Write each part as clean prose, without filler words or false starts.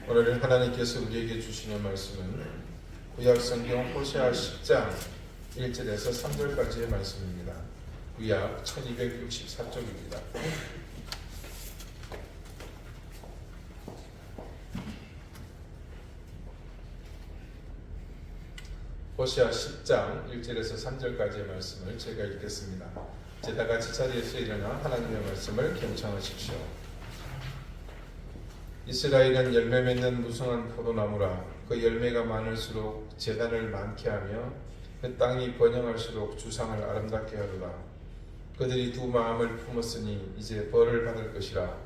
오늘 하나님께서 우리에게 주시는 말씀은 구약 성경 호세아 10장 1절에서 3절까지의 말씀입니다. 구약 1264쪽입니다. 호세아 10장 1절에서 3절까지의 말씀을 제가 읽겠습니다. 이제 다 같이 자리에서 일어나 하나님의 말씀을 경청하십시오. 이스라엘은 열매 맺는 무성한 포도나무라. 그 열매가 많을수록 제단을 많게 하며 그 땅이 번영할수록 주상을 아름답게 하리라. 그들이 두 마음을 품었으니 이제 벌을 받을 것이라.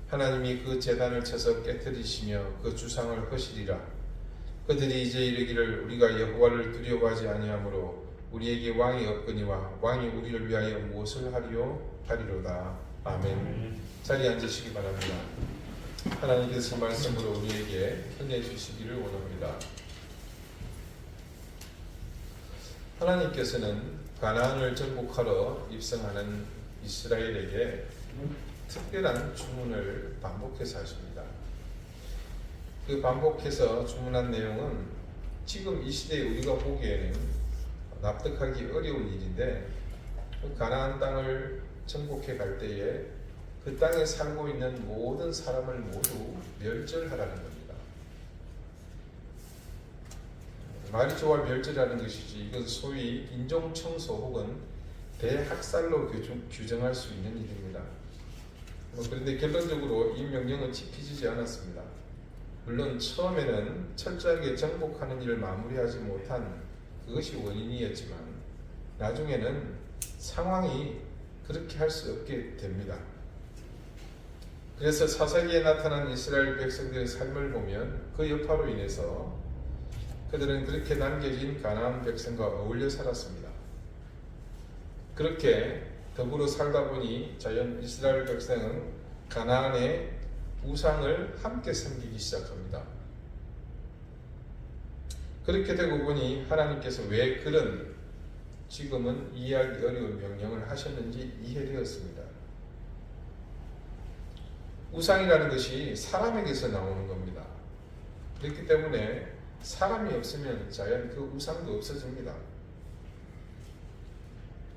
하나님이 그 제단을 쳐서 깨뜨리시며 그 주상을 허시리라. 그들이 이제 이르기를 우리가 여호와를 두려워하지 아니하므로 우리에게 왕이 없거니와 왕이 우리를 위하여 무엇을 하리요 하리로다. 아멘. 자리에 앉으시기 바랍니다. 하나님께서 말씀으로 우리에게 은혜 주시기를 원합니다. 하나님께서는 가나안을 정복하러 입성하는 이스라엘에게 특별한 주문을 반복해서 하십니다. 그 반복해서 주문한 내용은 지금 이 시대에 우리가 보기에는 납득하기 어려운 일인데, 가나안 땅을 정복해 갈 때에 그 땅에 살고 있는 모든 사람을 모두 멸절하라는 겁니다. 말이 좋아 멸절하는 것이지, 이것은 소위 인종청소 혹은 대학살로 규정할 수 있는 일입니다. 그런데 결론적으로 이 명령은 지켜지지 않았습니다. 물론 처음에는 철저하게 정복하는 일을 마무리하지 못한 그것이 원인이었지만 나중에는 상황이 그렇게 할 수 없게 됩니다. 그래서 사사기에 나타난 이스라엘 백성들의 삶을 보면 그 여파로 인해서 그들은 그렇게 남겨진 가나안 백성과 어울려 살았습니다. 그렇게 더불어 살다 보니 자연 이스라엘 백성은 가나안의 우상을 함께 섬기기 시작합니다. 그렇게 되고 보니 하나님께서 왜 그런 지금은 이해하기 어려운 명령을 하셨는지 이해되었습니다. 우상이라는 것이 사람에게서 나오는 겁니다. 그렇기 때문에 사람이 없으면 자연 그 우상도 없어집니다.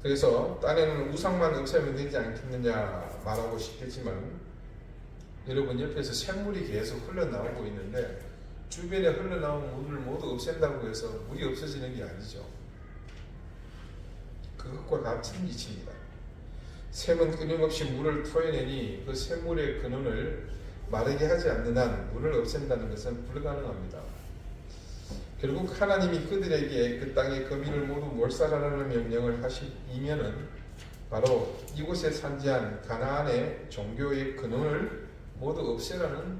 그래서 딴에는 우상만 없애면 되지 않겠느냐 말하고 싶겠지만, 여러분 옆에서 샘물이 계속 흘러나오고 있는데 주변에 흘러나온 물을 모두 없앤다고 해서 물이 없어지는 게 아니죠. 그것과 같은 이치입니다. 샘은 끊임없이 물을 토해내니 그 샘물의 근원을 마르게 하지 않는 한 물을 없앤다는 것은 불가능합니다. 결국 하나님이 그들에게 그 땅의 거민을 모두 몰살하라는 명령을 하시면은 바로 이곳에 산지한 가나안의 종교의 근원을 모두 없애라는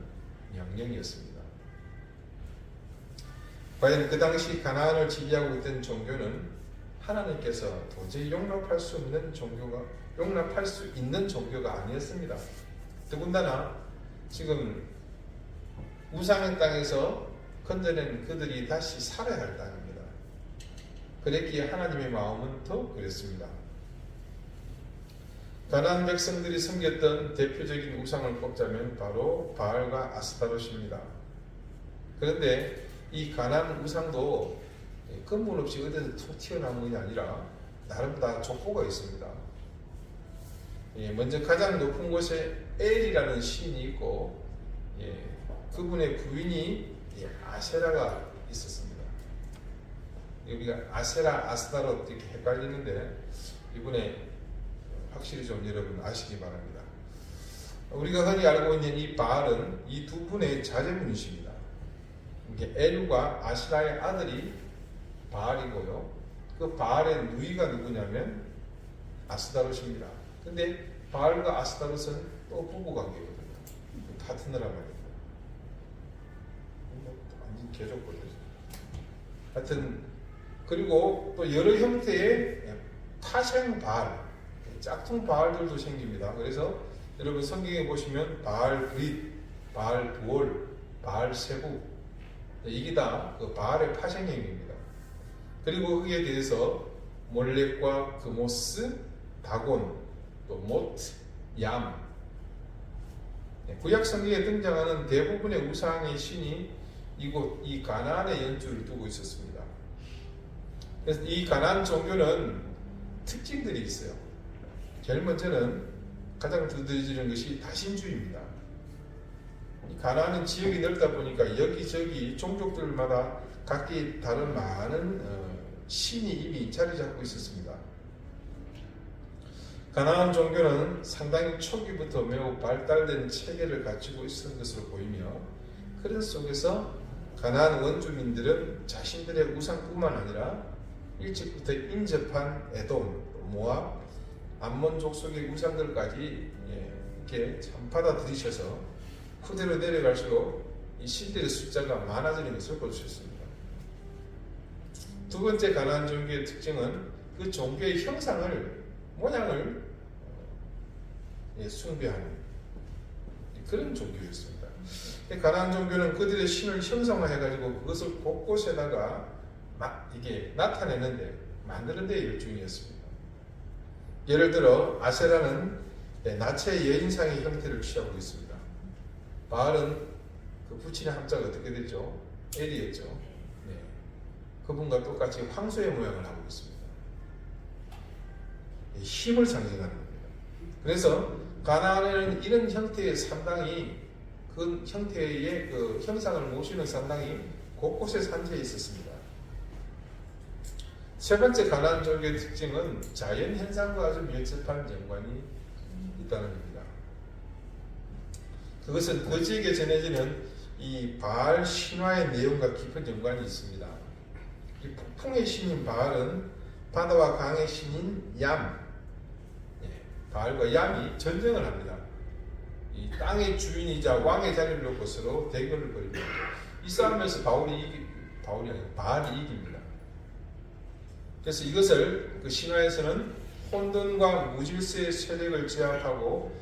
명령이었습니다. 과연 그 당시 가나안을 지배하고 있던 종교는 하나님께서 도저히 용납할 수 있는 종교가 아니었습니다. 더군다나 지금 우상의 땅에서 건져낸 그들이 다시 살아야 할 땅입니다. 그랬기에 하나님의 마음은 더 그랬습니다. 가나안 백성들이 섬겼던 대표적인 우상을 꼽자면 바로 바알과 아스타롯입니다. 그런데 이 가나안 우상도 근본 없이 어디서 튀어나온 것이 아니라 나름 다 족보가 있습니다. 먼저 가장 높은 곳에 엘이라는 신이 있고, 그분의 부인이 아세라가 있었습니다. 여기가 아세라, 아스타롯 이렇게 헷갈리는데 이번에 확실히 좀 여러분 아시기 바랍니다. 우리가 흔히 알고 있는 이 바알은 이 두 분의 자제분이십니다. 이게 엘과 아시라의 아들이 바알이고요. 그 바알의 누이가 누구냐면 아스타롯입니다. 근데 바알과 아스타롯은 또 부부관계거든요. 같은 나라 말입니다. 완전 개족거든요. 하여튼 그리고 또 여러 형태의 파생 바알, 짝퉁 바알들도 생깁니다. 그래서 여러분 성경에 보시면 바알 브릿, 바알 부올, 바알 세부, 이게 다 그 바알의 파생형입니다. 그리고 그에 대해서 몰렉과 그모스, 다곤, 또 모트, 얌, 구약 성경에 등장하는 대부분의 우상의 신이 이곳 이 가나안의 연주를 두고 있었습니다. 그래서 이 가나안 종교는 특징들이 있어요. 제일 먼저는 가장 두드러지는 것이 다신주의입니다. 가나안은 지역이 넓다 보니까 여기저기 종족들마다 각기 다른 많은 신이 이미 자리 잡고 있었습니다. 가나안 종교는 상당히 초기부터 매우 발달된 체계를 갖추고 있었던 것으로 보이며, 그런 속에서 가나안 원주민들은 자신들의 우상뿐만 아니라 일찍부터 인접한 에돔, 모압, 암몬 족속의 우상들까지 이렇게 참 받아들이셔서 후대로 내려갈수록 이 신들의 숫자가 많아지는 것을 볼 수 있습니다. 두 번째 가나안 종교의 특징은 그 종교의 형상을, 모양을 숭배하는 그런 종교였습니다. 가나안 종교는 그들의 신을 형상화해가지고 그것을 곳곳에다가 막 이게 나타내는데, 만드는 데 열중이었습니다. 예를 들어 아세라는 나체의 여인상의 형태를 취하고 있습니다. 바알은 그 부친의 함자가 어떻게 되죠? 엘이었죠. 네. 그분과 똑같이 황소의 모양을 하고 있습니다. 힘을 상징하는 겁니다. 그래서 가나안에는 이런 형태의 산당이, 그 형태의 그 형상을 모시는 산당이 곳곳에 산재해 있었습니다. 세 번째 가나안 종교의 특징은 자연 현상과 아주 밀접한 연관이 있다는 겁니다. 그것은 그 지역에 전해지는 이 바알 신화의 내용과 깊은 연관이 있습니다. 이 폭풍의 신인 바알은 바다와 강의 신인 얌, 바알과 얌이 전쟁을 합니다. 이 땅의 주인이자 왕의 자리를 놓고 서로 대결을 벌입니다. 이 싸움에서 바알이 이깁니다. 그래서 이것을 그 신화에서는 혼돈과 무질서의 세력을 제압하고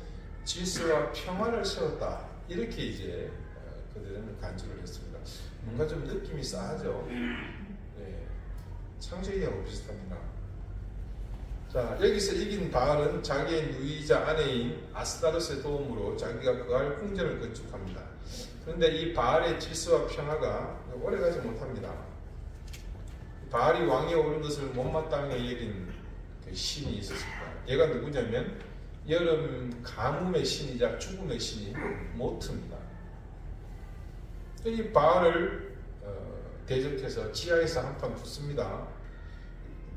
질서와 평화를 세웠다, 이렇게 이제 그들은 간주를 했습니다. 뭔가 좀 느낌이 싸하죠. 네. 창세기하고 비슷합니다. 자, 여기서 이긴 바알은 자기의 누이자 아내인 아스타로스의 도움으로 자기가 그할 궁전을 건축합니다. 그런데 이 바알의 질서와 평화가 오래가지 못합니다. 바알이 왕위에 오른 것을 못마땅히 여긴 그 신이 있었습니다. 얘가 누구냐면 여름 가뭄의 신이자 죽음의 신인 모트입니다. 이 바알을 대적해서 지하에서 한판 붙습니다.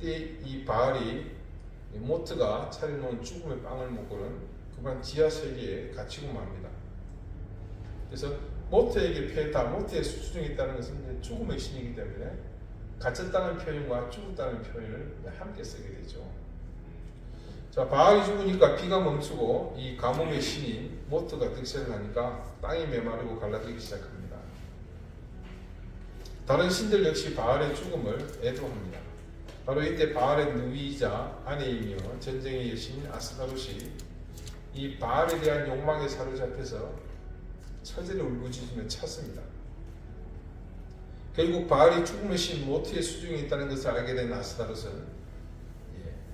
이때 이 바알이 모트가 차려놓은 죽음의 빵을 먹고는 그만 지하 세계에 갇히고 맙니다. 그래서 모트에게 피했다, 모트에 수중에 있다는 것은 죽음의 신이기 때문에 갇혔다는 표현과 죽었다는 표현을 함께 쓰게 되죠. 자, 바알이 죽으니까 비가 멈추고 이 가뭄의 신인 모트가 득세를 하니까 땅이 메마르고 갈라지기 시작합니다. 다른 신들 역시 바알의 죽음을 애도합니다. 바로 이때 바알의 누이이자 아내이며 전쟁의 여신인 아스타롯이 이 바알에 대한 욕망에 사로잡혀서 처제를 울부짖으며 찼습니다. 결국 바알이 죽음의 신 모트의 수중에 있다는 것을 알게 된 아스타롯은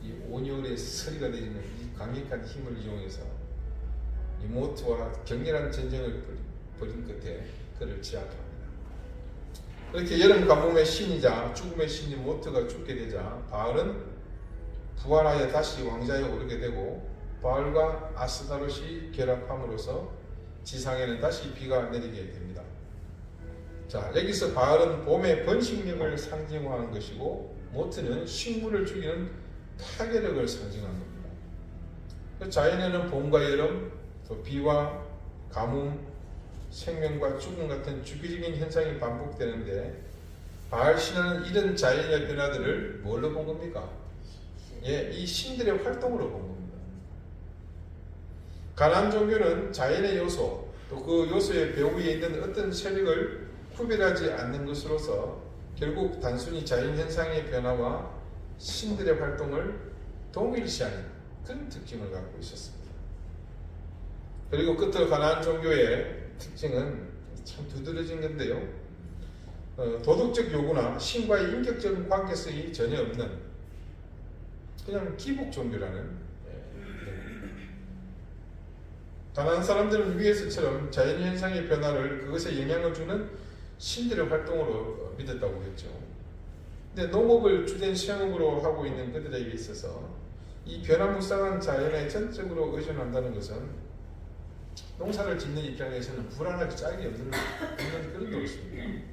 이 온열의 서리가 되는 이 강력한 힘을 이용해서 이 모트와 격렬한 전쟁을 벌인 끝에 그를 제압합니다. 이렇게 여름 가뭄의 신이자 죽음의 신인 모트가 죽게 되자 바알은 부활하여 다시 왕좌에 오르게 되고, 바알과 아스타롯이 결합함으로써 지상에는 다시 비가 내리게 됩니다. 자, 여기서 바알은 봄의 번식력을 상징화한 것이고, 모트는 식물을 죽이는 파괴력을 상징한 겁니다. 자연에는 봄과 여름, 또 비와 가뭄, 생명과 죽음 같은 주기적인 현상이 반복되는데, 바알 신화는 이런 자연의 변화들을 뭘로 본 겁니까? 이 신들의 활동으로 본 겁니다. 가나안 종교는 자연의 요소, 또 그 요소의 배후에 있는 어떤 세력을 구별하지 않는 것으로서 결국 단순히 자연 현상의 변화와 신들의 활동을 동일시하는 그런 특징을 갖고 있었습니다. 그리고 끝으로 가나안 종교의 특징은 참 두드러진 건데요. 도덕적 요구나 신과의 인격적인 관계성이 전혀 없는 그냥 기복 종교라는, 가나안 사람들은 위에서처럼 자연현상의 변화를 그것에 영향을 주는 신들의 활동으로 믿었다고 했죠. 근데 농업을 주된 수양업으로 하고 있는 그들에게 있어서 이 변화무쌍한 자연에 전적으로 의존한다는 것은 농사를 짓는 입장에서는 불안할 짝이 없는 그런 도였습니다.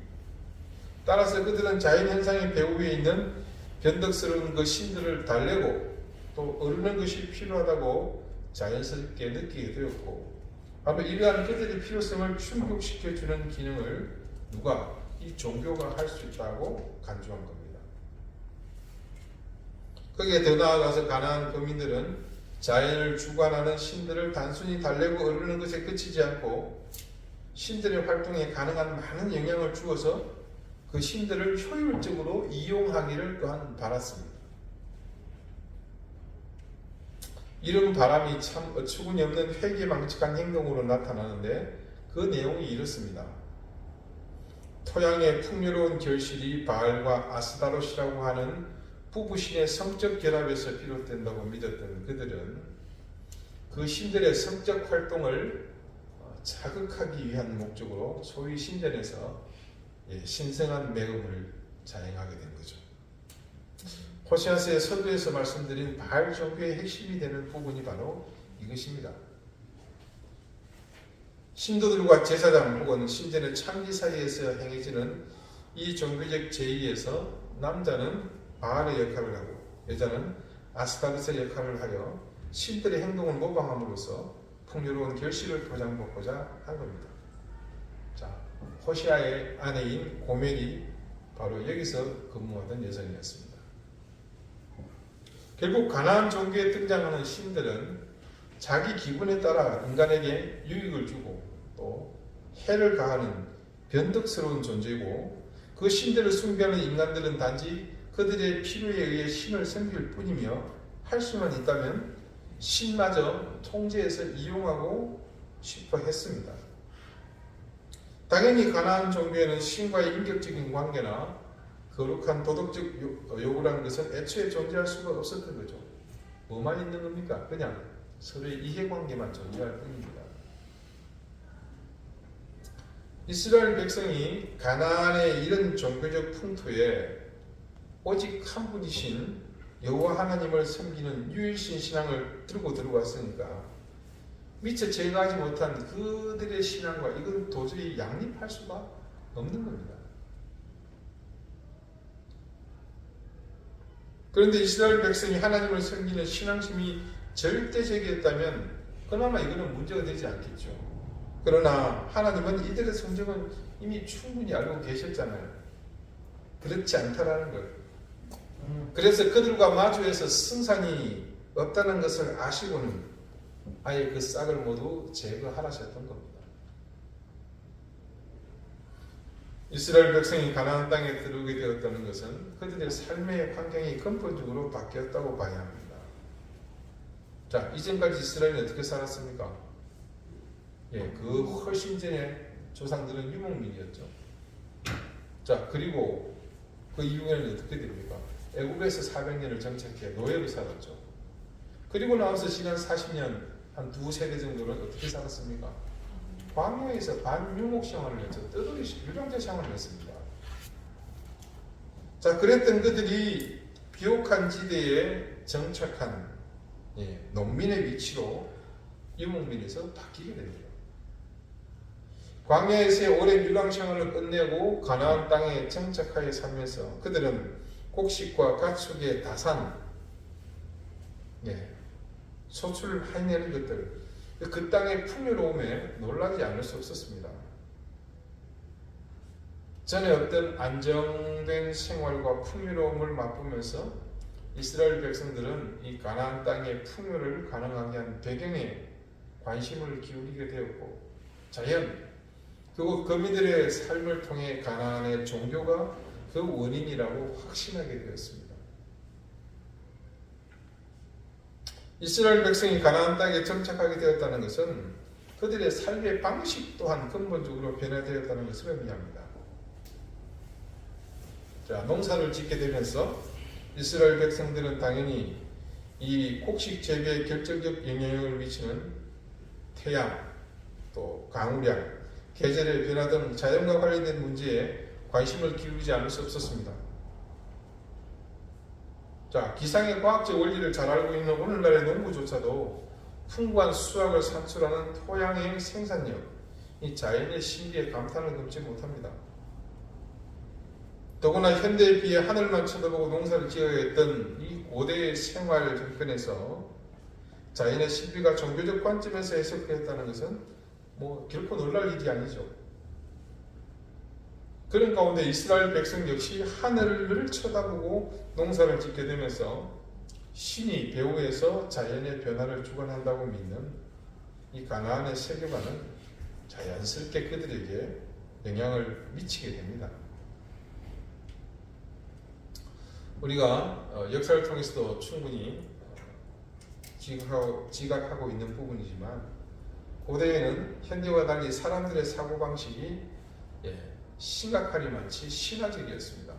따라서 그들은 자연현상의 배후 위에 있는 변덕스러운 그 신들을 달래고 또 어르는 것이 필요하다고 자연스럽게 느끼게 되었고, 아마 이러한 그들의 필요성을 충족시켜주는 기능을 누가? 이 종교가 할 수 있다고 간주한 겁니다. 거기에 더 나아가서 가나안 거민들은 자연을 주관하는 신들을 단순히 달래고 어르는 것에 그치지 않고 신들의 활동에 가능한 많은 영향을 주어서 그 신들을 효율적으로 이용하기를 또한 바랐습니다. 이런 바람이 참 어처구니 없는 회기망측한 행동으로 나타나는데 그 내용이 이렇습니다. 토양의 풍요로운 결실이 바알과 아스다롯이라고 하는 부부신의 성적 결합에서 비롯된다고 믿었던 그들은 그 신들의 성적 활동을 자극하기 위한 목적으로 소위 신전에서 신성한 매음을 자행하게 된 거죠. 호세아서의 서두에서 말씀드린 바알 종교의 핵심이 되는 부분이 바로 이것입니다. 신도들과 제사장 혹은 신전의 창기 사이에서 행해지는 이 종교적 제의에서 남자는 바알의 역할을 하고 여자는 아스타르트의 역할을 하여 신들의 행동을 모방함으로써 풍요로운 결실을 보장받고자 한 겁니다. 자, 호시아의 아내인 고멜이 바로 여기서 근무하던 여성이었습니다. 결국 가나안 종교에 등장하는 신들은 자기 기분에 따라 인간에게 유익을 주고 또 해를 가하는 변덕스러운 존재고, 그 신들을 숭배하는 인간들은 단지 그들의 필요에 의해 신을 섬길 뿐이며 할 수만 있다면 신마저 통제해서 이용하고 싶어 했습니다. 당연히 가나안 종교에는 신과의 인격적인 관계나 거룩한 도덕적 요구라는 것은 애초에 존재할 수가 없었던 거죠. 뭐만 있는 겁니까? 그냥 서로의 이해관계만 존재할 뿐입니다. 이스라엘 백성이 가나안의 이런 종교적 풍토에 오직 한 분이신 여호와 하나님을 섬기는 유일신 신앙을 들고 들어왔으니까 미처 제거하지 못한 그들의 신앙과 이건 도저히 양립할 수가 없는 겁니다. 그런데 이스라엘 백성이 하나님을 섬기는 신앙심이 절대적이었다면 그나마 이거는 문제가 되지 않겠죠. 그러나 하나님은 이들의 성정은 이미 충분히 알고 계셨잖아요. 그렇지 않다라는 것. 그래서 그들과 마주해서 승산이 없다는 것을 아시고는 아예 그 싹을 모두 제거하라셨던 겁니다. 이스라엘 백성이 가나안 땅에 들어오게 되었다는 것은 그들의 삶의 환경이 근본적으로 바뀌었다고 봐야 합니다. 자, 이전까지 이스라엘은 어떻게 살았습니까? 그 훨씬 전에 조상들은 유목민이었죠. 자, 그리고 그 이후에는 어떻게 됩니까? 애굽에서 400년을 정착해 노예로 살았죠. 그리고 나와서 지난 40년, 한 두 세대 정도는 어떻게 살았습니까? 광야에서 반유목 생활을 했죠. 떠돌이 유랑자 생활을 했습니다. 자, 그랬던 그들이 비옥한 지대에 정착한 농민의 위치로 유목민에서 바뀌게 됩니다. 광야에서의 오랜 유랑 생활을 끝내고 가나안 땅에 정착하여 살면서 그들은 곡식과 가축의 다산, 소출을 해내는 것들, 그 땅의 풍요로움에 놀라지 않을 수 없었습니다. 전에 어떤 안정된 생활과 풍요로움을 맛보면서 이스라엘 백성들은 이 가나안 땅의 풍요를 가능하게 한 배경에 관심을 기울이게 되었고, 자연 그리고 거민들의 삶을 통해 가나안의 종교가 그 원인이라고 확신하게 되었습니다. 이스라엘 백성이 가나안 땅에 정착하게 되었다는 것은 그들의 삶의 방식 또한 근본적으로 변화되었다는 것을 의미합니다. 자, 농사를 짓게 되면서 이스라엘 백성들은 당연히 이 곡식 재배에 결정적 영향을 미치는 태양, 또 강우량, 계절의 변화 등 자연과 관련된 문제에 관심을 기울이지 않을 수 없었습니다. 자, 기상의 과학적 원리를 잘 알고 있는 오늘날의 농부조차도 풍부한 수확을 산출하는 토양의 생산력, 이 자연의 신비에 감탄을 금치 못합니다. 더구나 현대에 비해 하늘만 쳐다보고 농사를 지어야 했던 이 고대의 생활 형편에서 자연의 신비가 종교적 관점에서 해석되었다는 것은 결코 놀랄 일이 아니죠. 그런 가운데 이스라엘 백성 역시 하늘을 쳐다보고 농사를 짓게 되면서 신이 배후에서 자연의 변화를 주관한다고 믿는 이 가나안의 세계관은 자연스럽게 그들에게 영향을 미치게 됩니다. 우리가 역사를 통해서도 충분히 지각하고 있는 부분이지만 고대에는 현대와 달리 사람들의 사고방식이 심각하리만치 신화적이었습니다.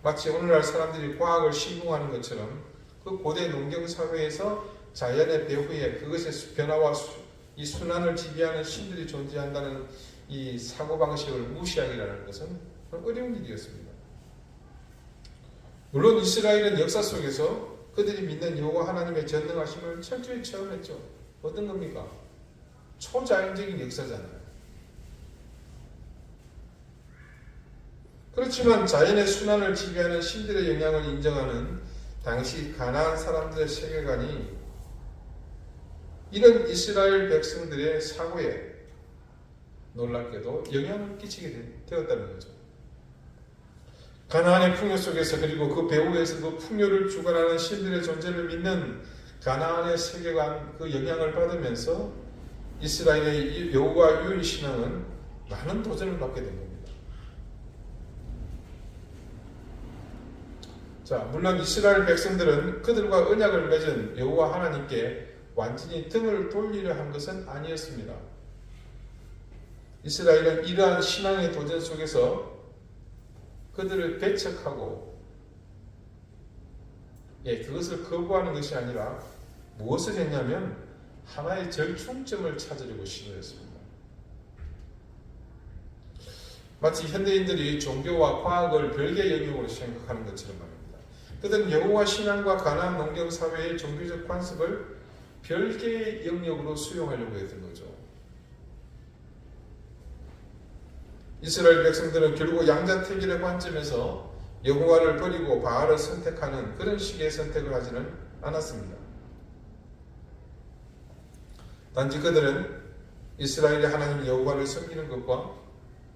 마치 오늘날 사람들이 과학을 신봉하는 것처럼 그 고대 농경사회에서 자연의 배후에 그것의 변화와 이 순환을 지배하는 신들이 존재한다는 이 사고방식을 무시하기라는 것은 어려운 일이었습니다. 물론 이스라엘은 역사 속에서 그들이 믿는 여호와 하나님의 전능하심을 철저히 체험했죠. 어떤 겁니까? 초자연적인 역사잖아요. 그렇지만 자연의 순환을 지배하는 신들의 영향을 인정하는 당시 가나안 사람들의 세계관이 이런 이스라엘 백성들의 사고에 놀랍게도 영향을 끼치게 되었다는 거죠. 가나안의 풍요 속에서 그리고 그 배후에서도 풍요를 주관하는 신들의 존재를 믿는 가나안의 세계관 그 영향을 받으면서 이스라엘의 여호와 유일 신앙은 많은 도전을 받게 된 겁니다. 자, 물론 이스라엘 백성들은 그들과 언약을 맺은 여호와 하나님께 완전히 등을 돌리려 한 것은 아니었습니다. 이스라엘은 이러한 신앙의 도전 속에서 그들을 배척하고 그것을 거부하는 것이 아니라 무엇을 했냐면 하나의 절충점을 찾으려고 시도했습니다. 마치 현대인들이 종교와 과학을 별개의 영역으로 생각하는 것처럼 말입니다. 그들은 여호와 신앙과 가나안 농경 사회의 종교적 관습을 별개의 영역으로 수용하려고 했던 거죠. 이스라엘 백성들은 결국 양자택일의 관점에서 여호와를 버리고 바알을 선택하는 그런 식의 선택을 하지는 않았습니다. 단지 그들은 이스라엘의 하나님 여호와를 섬기는 것과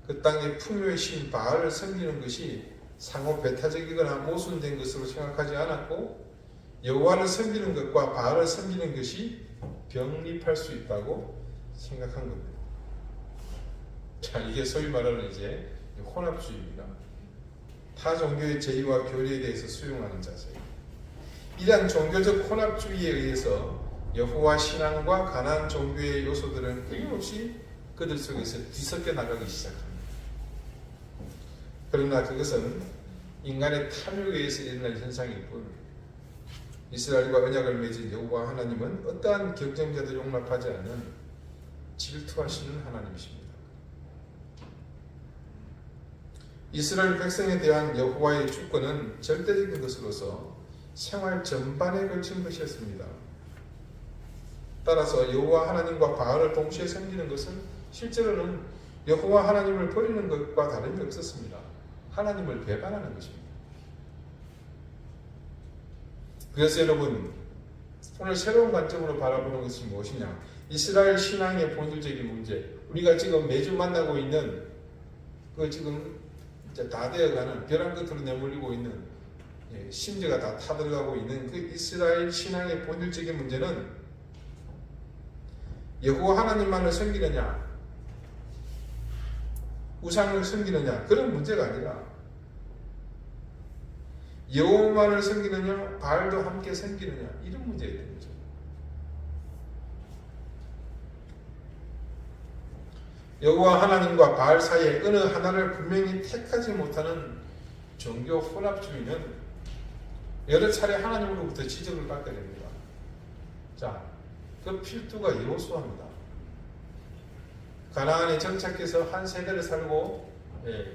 그 땅의 풍요의 신 바알을 섬기는 것이 상호 배타적이거나 모순된 것으로 생각하지 않았고 여호와를 섬기는 것과 바알을 섬기는 것이 병립할 수 있다고 생각한 겁니다. 자, 이게 소위 말하는 이제 혼합주의입니다. 타 종교의 제의와 교리에 대해서 수용하는 자세. 이러한 종교적 혼합주의에 의해서 여호와 신앙과 가나안 종교의 요소들은 끊임없이 그들 속에서 뒤섞여 나가기 시작합니다. 그러나 그것은 인간의 탐욕에 의해서 일어난 현상일 뿐 이스라엘과 언약을 맺은 여호와 하나님은 어떠한 경쟁자도 용납하지 않는 질투하시는 하나님이십니다. 이스라엘 백성에 대한 여호와의 주권은 절대적인 것으로서 생활 전반에 걸친 것이었습니다. 따라서 여호와 하나님과 바알을 동시에 섬기는 것은 실제로는 여호와 하나님을 버리는 것과 다름이 없었습니다. 하나님을 배반하는 것입니다. 그래서 여러분, 오늘 새로운 관점으로 바라보는 것이 무엇이냐? 이스라엘 신앙의 본질적인 문제, 우리가 지금 매주 만나고 있는 지금 이제 다 되어가는 벼랑 끝으로 내몰리고 있는 심지가 다 타들어가고 있는 그 이스라엘 신앙의 본질적인 문제는 여호와 하나님만을 섬기느냐, 우상을 섬기느냐 그런 문제가 아니라 여호와만을 섬기느냐 바알도 함께 섬기느냐 이런 문제가 되는 거죠. 여호와 하나님과 바알 사이에 어느 하나를 분명히 택하지 못하는 종교 혼합주의는 여러 차례 하나님으로부터 지적을 받게 됩니다. 자, 그 필두가 여호수아입니다. 가나안에 정착해서 한 세대를 살고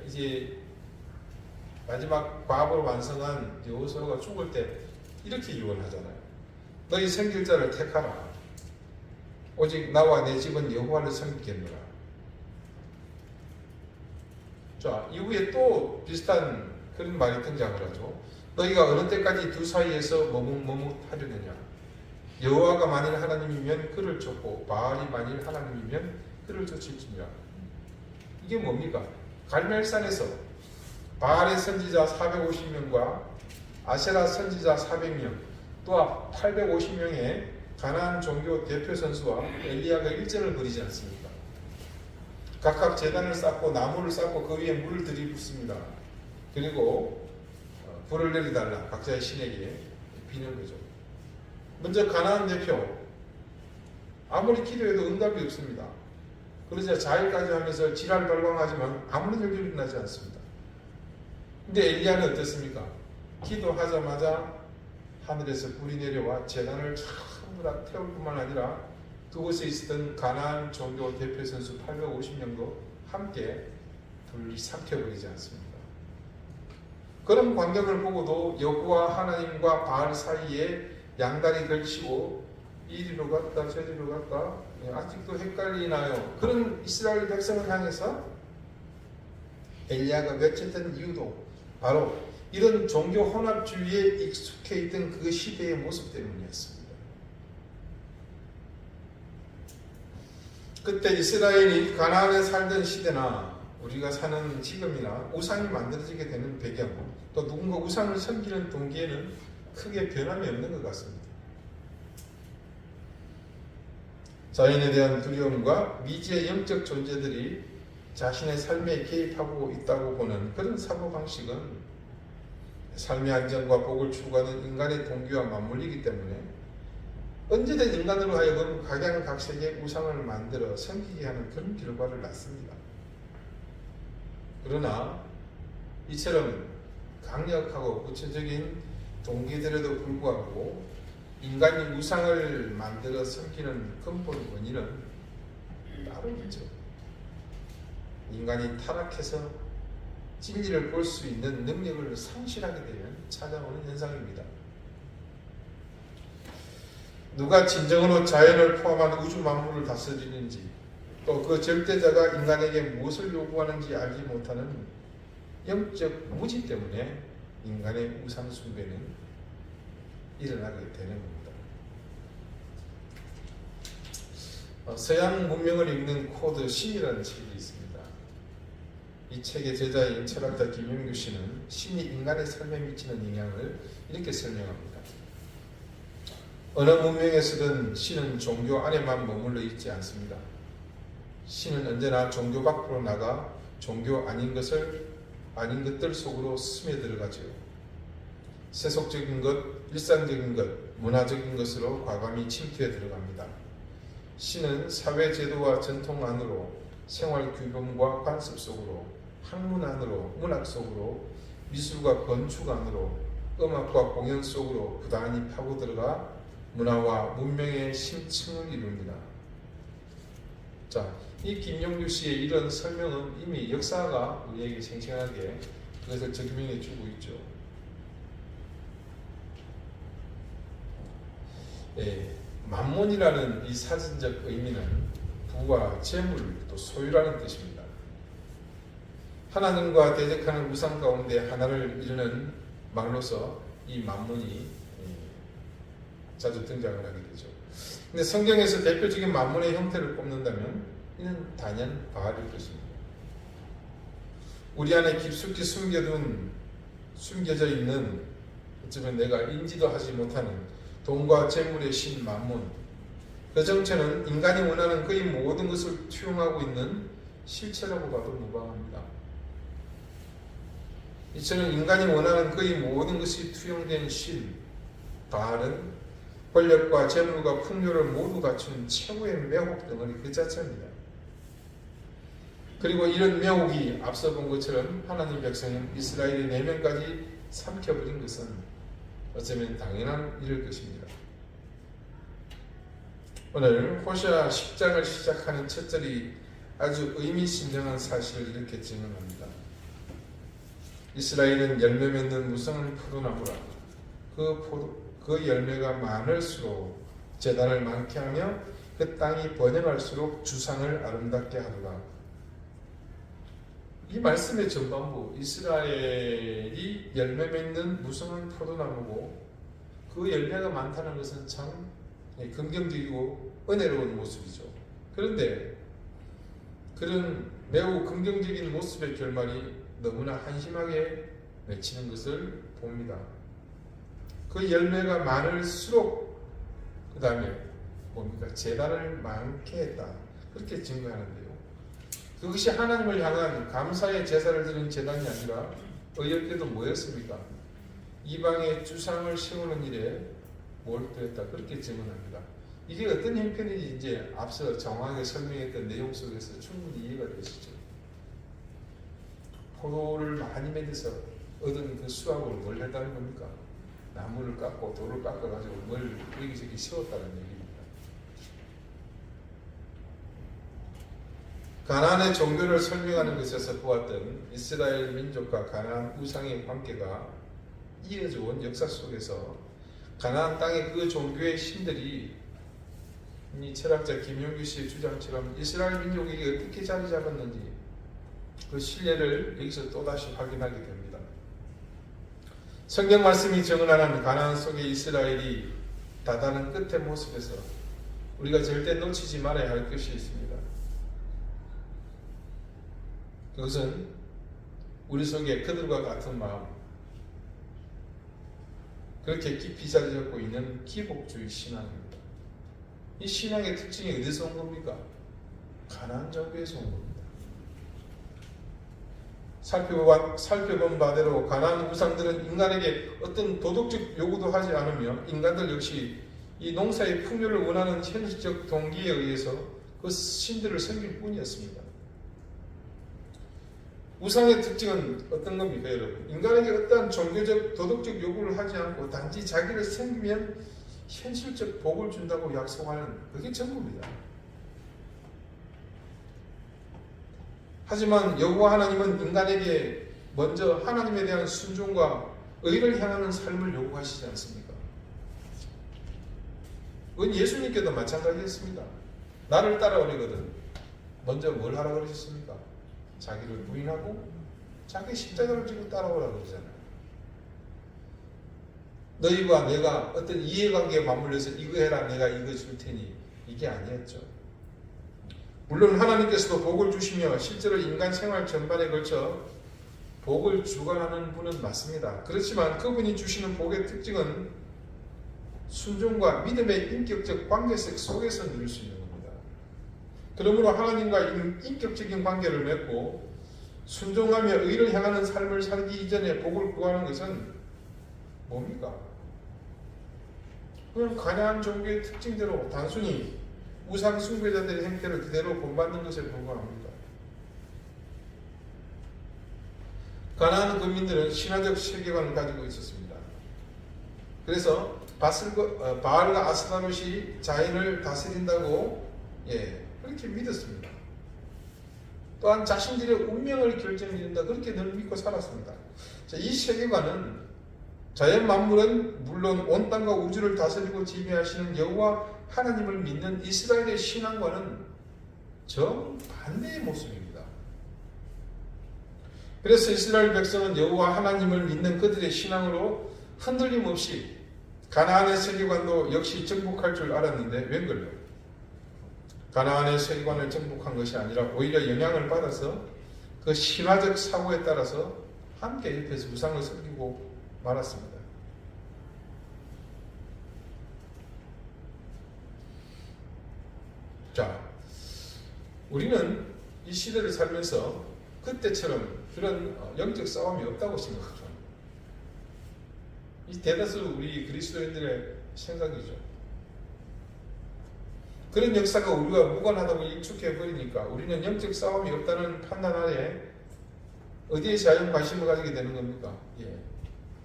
이제 마지막 과업을 완성한 여호수아가 죽을 때 이렇게 유언하잖아요. 너희 섬길 자를 택하라. 오직 나와 내 집은 여호와를 섬기겠노라. 자, 이후에 또 비슷한 그런 말이 등장을 하죠. 너희가 어느 때까지 두 사이에서 머뭇머뭇하려느냐. 여호와가 만일 하나님이면 그를 쫓고 바알이 만일 하나님이면 그를 쫓을지니라. 이게 뭡니까? 갈멜산에서 바알의 선지자 450명과 아세라 선지자 400명 또 850명의 가나안 종교 대표 선수와 엘리야가 일전을 벌이지 않습니까? 각각 제단을 쌓고 나무를 쌓고 그 위에 물을 들이붓습니다. 그리고 불을 내리달라 각자의 신에게 비는 거죠. 먼저 가나안 대표 아무리 기도해도 응답이 없습니다. 그러자 자일까지 하면서 지랄 발광하지만 아무런 일도 일어나지 않습니다. 근데 엘리야는 어떻습니까? 기도하자마자 하늘에서 불이 내려와 제단을 전부 다 태울 뿐만 아니라 그곳에 있었던 가나안 종교 대표 선수 850명도 함께 불이 삭혀버리지 않습니다. 그런 광경을 보고도 여호와 하나님과 바알 사이에 양다리 걸치고 이리로 갔다 저리로 갔다 아직도 헷갈리나요? 그런 이스라엘 백성을 향해서 엘리야가 외쳤던 이유도 바로 이런 종교 혼합주의에 익숙해 있던 그 시대의 모습 때문이었습니다. 그때 이스라엘이 가나안에 살던 시대나 우리가 사는 지금이나 우상이 만들어지게 되는 배경, 또 누군가 우상을 섬기는 동기에는 크게 변함이 없는 것 같습니다. 자연에 대한 두려움과 미지의 영적 존재들이 자신의 삶에 개입하고 있다고 보는 그런 사고방식은 삶의 안정과 복을 추구하는 인간의 동기와 맞물리기 때문에 언제든 인간으로 하여금 각양각색의 우상을 만들어 섬기게 하는 그런 결과를 낳습니다. 그러나 이처럼 강력하고 구체적인 동기들에도 불구하고 인간이 우상을 만들어 섬기는 근본 원인은 따로 있죠. 인간이 타락해서 진리를 볼 수 있는 능력을 상실하게 되면 찾아오는 현상입니다. 누가 진정으로 자연을 포함한 우주 만물을 다스리는지 또 그 절대자가 인간에게 무엇을 요구하는지 알지 못하는 영적 무지 때문에 인간의 우상 숭배는 일어나게 되는 겁니다. 서양 문명을 읽는 코드 신이라는 책이 있습니다. 이 책의 제자인 철학자 김용규 씨는 신이 인간의 삶에 미치는 영향을 이렇게 설명합니다. 어느 문명에서든 신은 종교 안에만 머물러 있지 않습니다. 신은 언제나 종교 밖으로 나가 종교 아닌 것들 속으로 스며들어가죠. 세속적인 것, 일상적인 것, 문화적인 것으로 과감히 침투해 들어갑니다. 신은 사회 제도와 전통 안으로, 생활 규범과 관습 속으로, 학문 안으로, 문학 속으로, 미술과 건축 안으로, 음악과 공연 속으로 부단히 파고들어가 문화와 문명의 심층을 이룹니다. 자, 이 김용규 씨의 이런 설명은 이미 역사가 우리에게 생생하게 그것을 적용해 주고 있죠. 만몬이라는 이 사전적 의미는 부와 재물 또 소유라는 뜻입니다. 하나님과 대적하는 우상 가운데 하나를 이루는 말로서 이 만몬이 자주 등장을 하게 되죠. 근데 성경에서 대표적인 만몬의 형태를 꼽는다면 이는 단연 바알일 것입니다. 우리 안에 깊숙이 숨겨져 있는 어쩌면 내가 인지도 하지 못하는 돈과 재물의 신 만몬, 그 정체는 인간이 원하는 그의 모든 것을 투영하고 있는 실체라고 봐도 무방합니다. 이처럼 인간이 원하는 그의 모든 것이 투영된 신 바알은 권력과 재물과 풍요를 모두 갖춘 최고의 매혹 덩어리 그 자체입니다. 그리고 이런 매혹이 앞서 본 것처럼 하나님 백성인 이스라엘의 내면까지 삼켜버린 것은 어쩌면 당연한 일일 것입니다. 오늘 호시아 10장을 시작하는 첫 절이 아주 의미심장한 사실을 이렇게 증언합니다. 이스라엘은 열매 맺는 무성한 포도나무라. 그 열매가 많을수록 재단을 많게 하며 그 땅이 번영할수록 주상을 아름답게 하리라. 이 말씀의 전반부, 이스라엘이 열매 맺는 무성한 포도나무고 그 열매가 많다는 것은 참 긍정적이고 은혜로운 모습이죠. 그런데 그런 매우 긍정적인 모습의 결말이 너무나 한심하게 맺히는 것을 봅니다. 그 열매가 많을수록 그 다음에 뭡니까? 재단을 많게 했다. 그렇게 증거하는데요. 그것이 하나님을 향한 감사의 제사를 드리는 제단이 아니라 어이없게도 뭐였습니까? 이방의 주상을 세우는 일에 몰두했다. 그렇게 증언합니다. 이게 어떤 형편인지 이제 앞서 정확하게 설명했던 내용 속에서 충분히 이해가 되시죠. 포도를 많이 맺어서 얻은 그 수확으로 뭘 했다는 겁니까? 나무를 깎고 돌을 깎아가지고 뭘 여기저기 세웠다는 얘기입니다. 가나안의 종교를 설명하는 것에서 보았던 이스라엘 민족과 가나안 우상의 관계가 이어져 온 역사 속에서 가나안 땅의 그 종교의 신들이 이 철학자 김용규 씨의 주장처럼 이스라엘 민족에게 어떻게 자리 잡았는지 그 신뢰를 여기서 또다시 확인하게 됩니다. 성경 말씀이 증언하는 가나안 속의 이스라엘이 다다른 끝의 모습에서 우리가 절대 놓치지 말아야 할 것이 있습니다. 그것은 우리 속에 그들과 같은 마음, 그렇게 깊이 자리 잡고 있는 기복주의 신앙입니다. 이 신앙의 특징이 어디서 온 겁니까? 가나안 종교에서 온 겁니다. 살펴본 바대로 가나안 우상들은 인간에게 어떤 도덕적 요구도 하지 않으며 인간들 역시 이 농사의 풍요를 원하는 현실적 동기에 의해서 그 신들을 섬길 뿐이었습니다. 우상의 특징은 어떤 겁니까, 여러분? 인간에게 어떠한 종교적, 도덕적 요구를 하지 않고 단지 자기를 섬기면 현실적 복을 준다고 약속하는 그게 전부입니다. 하지만 여호와 하나님은 인간에게 먼저 하나님에 대한 순종과 의를 향하는 삶을 요구하시지 않습니까? 그건 예수님께도 마찬가지였습니다. 나를 따라오려거든 먼저 뭘 하라고 그러셨습니까? 자기를 부인하고 자기 십자가를 지고 따라오라고 그러잖아요. 너희와 내가 어떤 이해관계에 맞물려서 이거 해라 내가 이거 줄 테니 이게 아니었죠. 물론 하나님께서도 복을 주시며 실제로 인간 생활 전반에 걸쳐 복을 주관하는 분은 맞습니다. 그렇지만 그분이 주시는 복의 특징은 순종과 믿음의 인격적 관계성 속에서 누릴 수 있는 겁니다. 그러므로 하나님과 인격적인 관계를 맺고 순종하며 의를 향하는 삶을 살기 이전에 복을 구하는 것은 뭡니까? 그냥 가나안 종교의 특징대로 단순히 우상 숭배자들의 행태를 그대로 본받는 것에 불과합니다. 가나안 국민들은 신화적 세계관을 가지고 있었습니다. 그래서 바알과 아스타롯이 자연을 다스린다고 그렇게 믿었습니다. 또한 자신들의 운명을 결정짓는다 그렇게 늘 믿고 살았습니다. 자, 이 세계관은 자연 만물은 물론 온 땅과 우주를 다스리고 지배하시는 여호와 하나님을 믿는 이스라엘의 신앙과는 정반대의 모습입니다. 그래서 이스라엘 백성은 여호와 하나님을 믿는 그들의 신앙으로 흔들림 없이 가나안의 세계관도 역시 정복할 줄 알았는데 웬걸요? 가나안의 세계관을 정복한 것이 아니라 오히려 영향을 받아서 그 신화적 사고에 따라서 함께 옆에서 우상을 섬기고 말았습니다. 자, 우리는 이 시대를 살면서 그때처럼 그런 영적 싸움이 없다고 생각하죠. 이 대다수 우리 그리스도인들의 생각이죠. 그런 역사가 우리가 무관하다고 일축해 버리니까 우리는 영적 싸움이 없다는 판단하에 어디에 자연 관심을 가지게 되는 겁니까?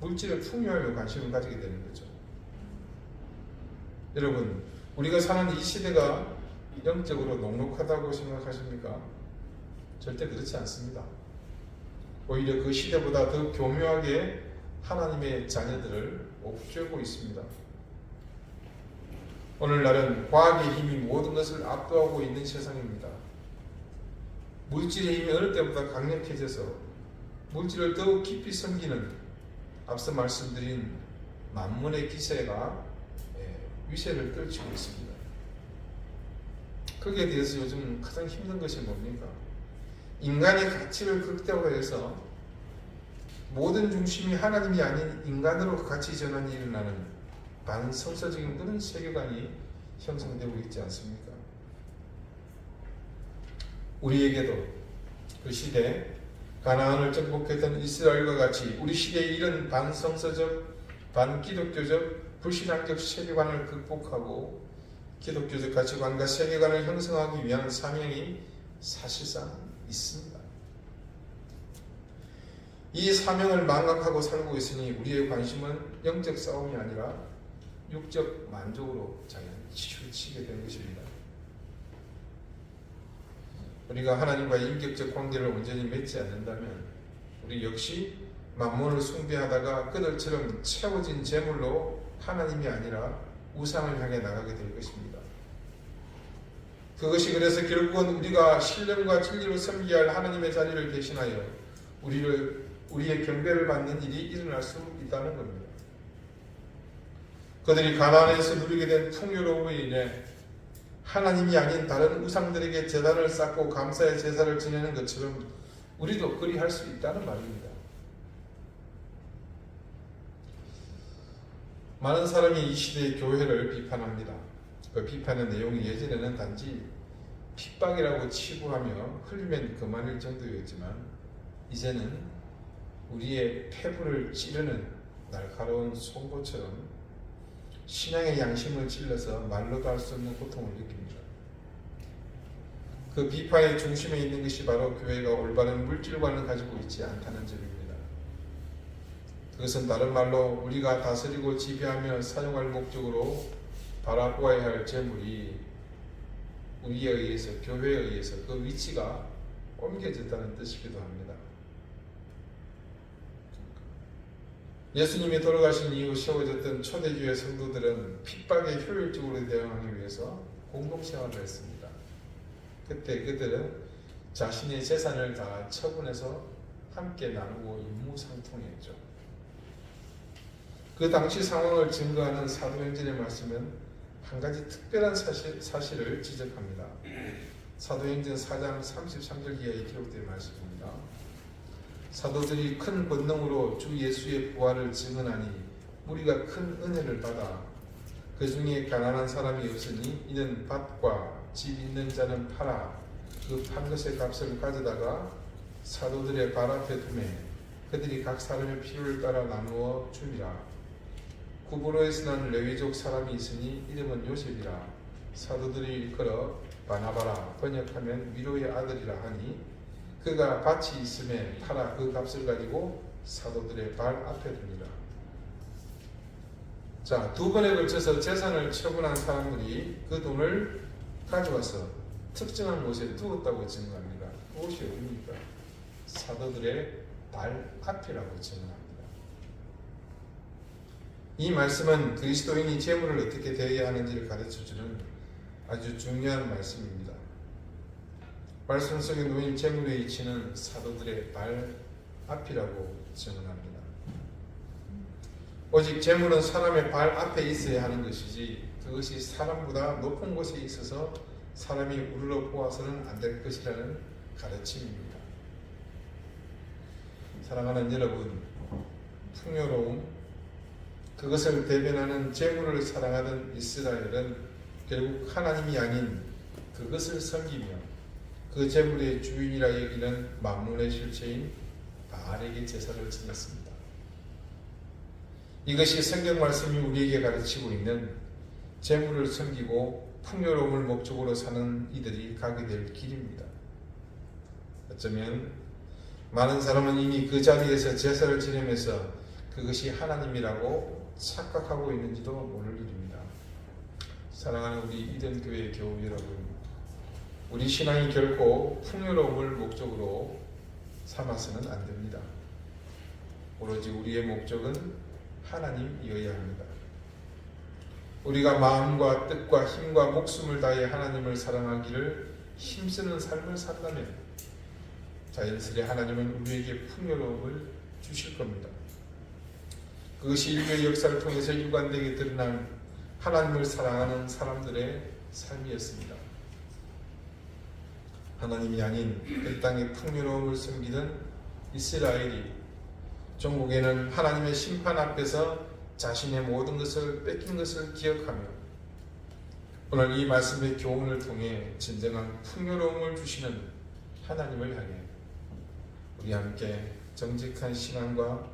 물질의 풍요함에 관심을 가지게 되는 거죠. 여러분, 우리가 사는 이 시대가 영적으로 녹록하다고 생각하십니까? 절대 그렇지 않습니다. 오히려 그 시대보다 더 교묘하게 하나님의 자녀들을 옥죄고 있습니다. 오늘날은 과학의 힘이 모든 것을 압도하고 있는 세상입니다. 물질의 힘이 어느 때보다 강력해져서 물질을 더욱 깊이 섬기는 앞서 말씀드린 만문의 기세가 위세를 떨치고 있습니다. 거기에 대해서 요즘 가장 힘든 것이 뭡니까? 인간의 가치를 극대화해서 모든 중심이 하나님이 아닌 인간으로 가치 전환이 일어나는 반성서적인 그런 세계관이 형성되고 있지 않습니까? 우리에게도 그 시대 가나안을 정복했던 이스라엘과 같이 우리 시대의 이런 반성서적, 반기독교적, 불신앙적 세계관을 극복하고 기독교적 가치관과 세계관을 형성하기 위한 사명이 사실상 있습니다. 이 사명을 망각하고 살고 있으니 우리의 관심은 영적 싸움이 아니라 육적 만족으로 치우치게 된 것입니다. 우리가 하나님과의 인격적 관계를 온전히 맺지 않는다면 우리 역시 만몬을 숭배하다가 그들처럼 채워진 재물로 하나님이 아니라 우상을 향해 나가게 될 것입니다. 그것이 그래서 결국은 우리가 신령과 진리로 섬겨야 할 하나님의 자리를 대신하여 우리의 경배를 받는 일이 일어날 수 있다는 겁니다. 그들이 가나안에서 누리게 된 풍요로움으로 인해 하나님이 아닌 다른 우상들에게 제단을 쌓고 감사의 제사를 지내는 것처럼 우리도 그리할 수 있다는 말입니다. 많은 사람이 이 시대의 교회를 비판합니다. 그 비판의 내용이 예전에는 단지 핍박이라고 치부하며 흘리면 그만일 정도였지만 이제는 우리의 폐부를 찌르는 날카로운 송곳처럼 신앙의 양심을 찔러서 말로도 할 수 없는 고통을 느낍니다. 그 비판의 중심에 있는 것이 바로 교회가 올바른 물질관을 가지고 있지 않다는 점입니다. 그것은 다른 말로 우리가 다스리고 지배하며 사용할 목적으로 바라보아야 할 재물이 우리에 의해서, 교회에 의해서 그 위치가 옮겨졌다는 뜻이기도 합니다. 예수님이 돌아가신 이후 세워졌던 초대교회 성도들은 핍박에 효율적으로 대응하기 위해서 공동생활을 했습니다. 그때 그들은 자신의 재산을 다 처분해서 함께 나누고 임무상통했죠. 그 당시 상황을 증거하는 사도행전의 말씀은 한 가지 특별한 사실을 지적합니다. 사도행전 4장 33절 이하에 기록된 말씀입니다. 사도들이 큰 권능으로 주 예수의 부활을 증언하니 우리가 큰 은혜를 받아 그 중에 가난한 사람이 없으니 이는 밭과 집 있는 자는 팔아 그 판 것의 값을 가져다가 사도들의 발 앞에 두매 그들이 각 사람의 필요를 따라 나누어 주니라. 구브로에서 난 레위족 사람이 있으니 이름은 요셉이라. 사도들이 일컬어 바나바라 번역하면 위로의 아들이라 하니 그가 밭이 있음에 팔아 그 값을 가지고 사도들의 발 앞에 둡니다. 자, 두 번에 걸쳐서 재산을 처분한 사람들이 그 돈을 가져와서 특정한 곳에 두었다고 증거합니다. 그곳이 어디입니까? 사도들의 발 앞이라고 증거합니다. 이 말씀은 그리스도인이 재물을 어떻게 대해야 하는지를 가르쳐주는 아주 중요한 말씀입니다. 말씀 속에 놓인 재물의 위치는 사도들의 발 앞이라고 증언합니다. 오직 재물은 사람의 발 앞에 있어야 하는 것이지 그것이 사람보다 높은 곳에 있어서 사람이 우르르 보아서는 안 될 것이라는 가르침입니다. 사랑하는 여러분, 풍요로움, 그것을 대변하는 재물을 사랑하던 이스라엘은 결국 하나님이 아닌 그것을 섬기며 그 재물의 주인이라 여기는 만문의 실체인 바알에게 제사를 지냈습니다. 이것이 성경 말씀이 우리에게 가르치고 있는 재물을 섬기고 풍요로움을 목적으로 사는 이들이 가게 될 길입니다. 어쩌면 많은 사람은 이미 그 자리에서 제사를 지내면서 그것이 하나님이라고 착각하고 있는지도 모를 일입니다. 사랑하는 우리 이든교회 교우 여러분, 우리 신앙이 결코 풍요로움을 목적으로 삼아서는 안 됩니다. 오로지 우리의 목적은 하나님이어야 합니다. 우리가 마음과 뜻과 힘과 목숨을 다해 하나님을 사랑하기를 힘쓰는 삶을 산다면 자연스레 하나님은 우리에게 풍요로움을 주실 겁니다. 그것이 인류의 역사를 통해서 일관되게 드러난 하나님을 사랑하는 사람들의 삶이었습니다. 하나님이 아닌 그 땅의 풍요로움을 숨기던 이스라엘이 종국에는 하나님의 심판 앞에서 자신의 모든 것을 뺏긴 것을 기억하며 오늘 이 말씀의 교훈을 통해 진정한 풍요로움을 주시는 하나님을 향해 우리 함께 정직한 신앙과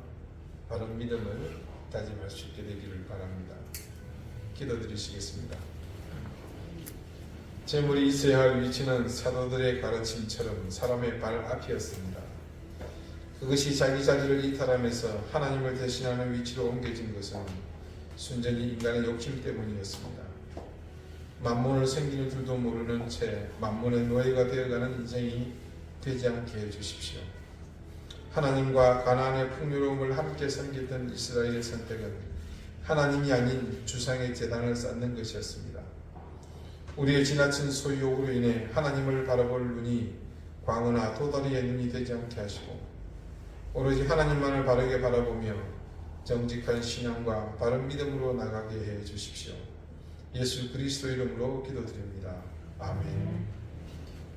바른 믿음을 다짐할 수 있게 되기를 바랍니다. 기도드리시겠습니다. 재물이 있어야 할 위치는 사도들의 가르침처럼 사람의 발 앞이었습니다. 그것이 자기 자리를 이탈하면서 하나님을 대신하는 위치로 옮겨진 것은 순전히 인간의 욕심 때문이었습니다. 만몬을 섬기는 줄도 모르는 채 만몬의 노예가 되어가는 인생이 되지 않게 해주십시오. 하나님과 가나안의 풍요로움을 함께 섬겼던 이스라엘의 선택은 하나님이 아닌 주상의 제단을 쌓는 것이었습니다. 우리의 지나친 소유욕으로 인해 하나님을 바라볼 눈이 광어나 도다리의 눈이 되지 않게 하시고 오로지 하나님만을 바르게 바라보며 정직한 신앙과 바른 믿음으로 나가게 해 주십시오. 예수 그리스도 이름으로 기도드립니다. 아멘.